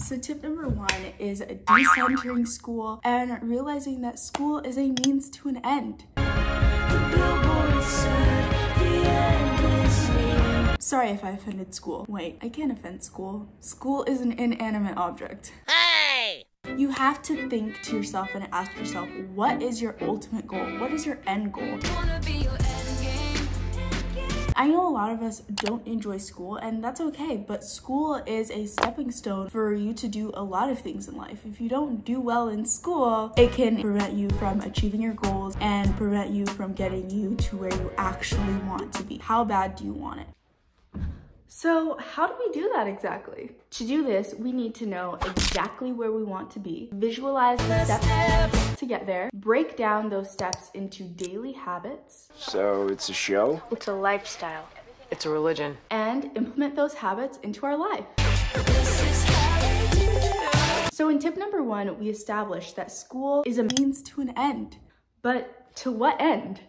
So tip number 1 is decentering school and realizing that school is a means to an end. Sorry if I offended school. Wait, I can't offend school. School is an inanimate object. Hey! You have to think to yourself and ask yourself, what is your ultimate goal? What is your end goal? I know a lot of us don't enjoy school, and that's okay, but school is a stepping stone for you to do a lot of things in life. If you don't do well in school, it can prevent you from achieving your goals and prevent you from getting you to where you actually want to be. How bad do you want it? So how do we do that exactly? To do this, we need to know exactly where we want to be, visualize the steps to get there, break down those steps into daily habits. So it's a show? It's a lifestyle. It's a religion. And implement those habits into our life. So in tip number 1, we established that school is a means to an end. But to what end?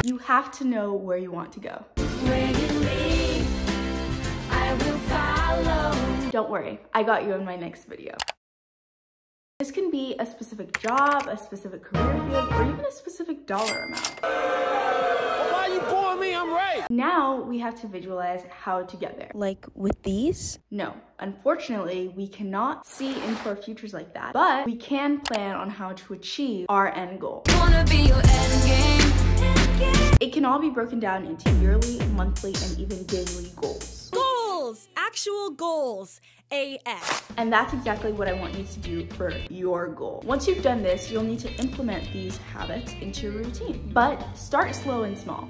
You have to know where you want to go. Where you lead, I will follow. Don't worry, I got you in my next video. This can be a specific job, a specific career field, or even a specific dollar amount. Why are you boring me? I'm right. Now we have to visualize how to get there. Like with these? No, unfortunately, we cannot see into our futures like that, but we can plan on how to achieve our end goal. Wanna be your end game. It can all be broken down into yearly, monthly, and even daily goals. Goals! Actual goals. AF. And that's exactly what I want you to do for your goal. Once you've done this, you'll need to implement these habits into your routine. But start slow and small.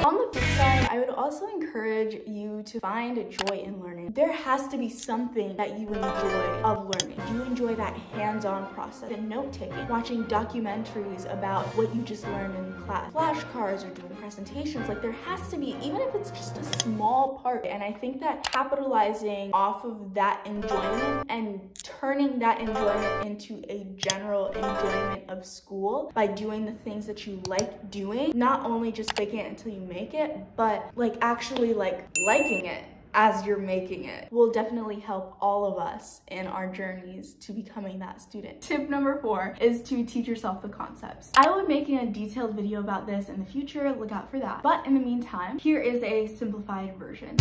On the flip side, I would also encourage you to find joy in learning. There has to be something that you enjoy of learning. Do you enjoy that hands-on process and note-taking, watching documentaries about what you just learned in class, flashcards, or doing presentations? Like, there has to be, even if it's just a small part. And I think that capitalizing off of that enjoyment and turning that enjoyment into a general enjoyment of school by doing the things that you like doing, not only just faking it until you make it, but like actually like liking it as you're making it, will definitely help all of us in our journeys to becoming that student. Tip number 4 is to teach yourself the concepts. I will be making a detailed video about this in the future, look out for that. But in the meantime, here is a simplified version.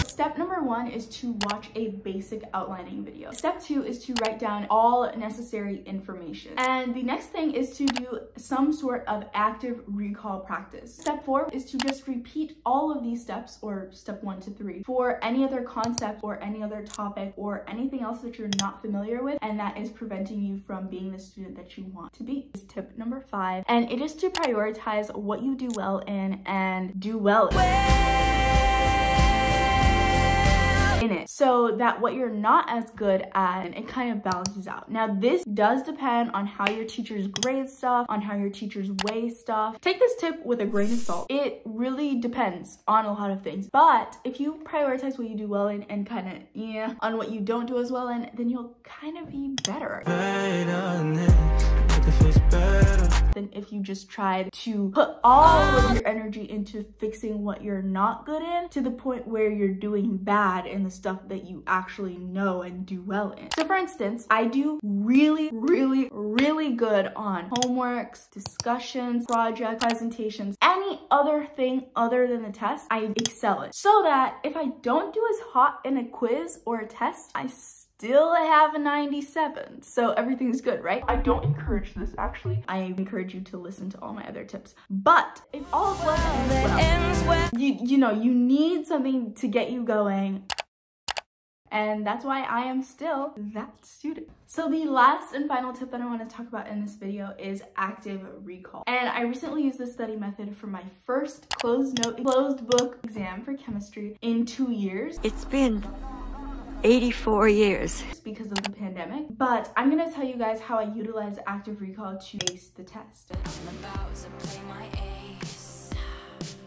Step number 1 is to watch a basic outlining video. Step 2 is to write down all necessary information. And the next thing is to do some sort of active recall practice. Step 4 is to just repeat all of these steps, or step 1 to 3, for any other concept or any other topic or anything else that you're not familiar with and that is preventing you from being the student that you want to be. This is tip number 5, and it is to prioritize what you do well in and do well in it, so that what you're not as good at, it kind of balances out. Now, this does depend on how your teachers grade stuff, on how your teachers weigh stuff. Take this tip with a grain of salt. It really depends on a lot of things, but if you prioritize what you do well in and kind of on what you don't do as well in, then you'll kind of be better than if you just tried to put all of your energy into fixing what you're not good in to the point where you're doing bad in the stuff that you actually know and do well in. So for instance, I do really good on homeworks, discussions, projects, presentations, any other thing other than the test, I excel in. So that if I don't do as hot in a quiz or a test, I still have a 97. So everything's good, right? I don't encourage this, actually. I encourage you to listen to all my other tips. But if all is well that ends well, you know, you need something to get you going. And that's why I am still that student. So the last and final tip that I want to talk about in this video is active recall. And I recently used this study method for my first closed book exam for chemistry in 2 years. It's been 84 years. Because of the pandemic. But I'm gonna tell you guys how I utilize active recall to ace the test.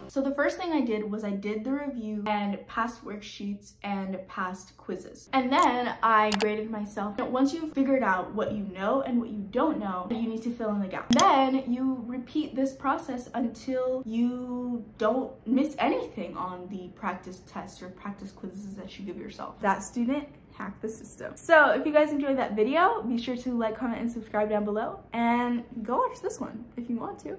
So the first thing I did was I did the review and past worksheets and past quizzes. And then I graded myself. Once you've figured out what you know and what you don't know, you need to fill in the gap. Then you repeat this process until you don't miss anything on the practice tests or practice quizzes that you give yourself. That student hack the system. So if you guys enjoyed that video, be sure to like, comment, and subscribe down below, and go watch this one if you want to.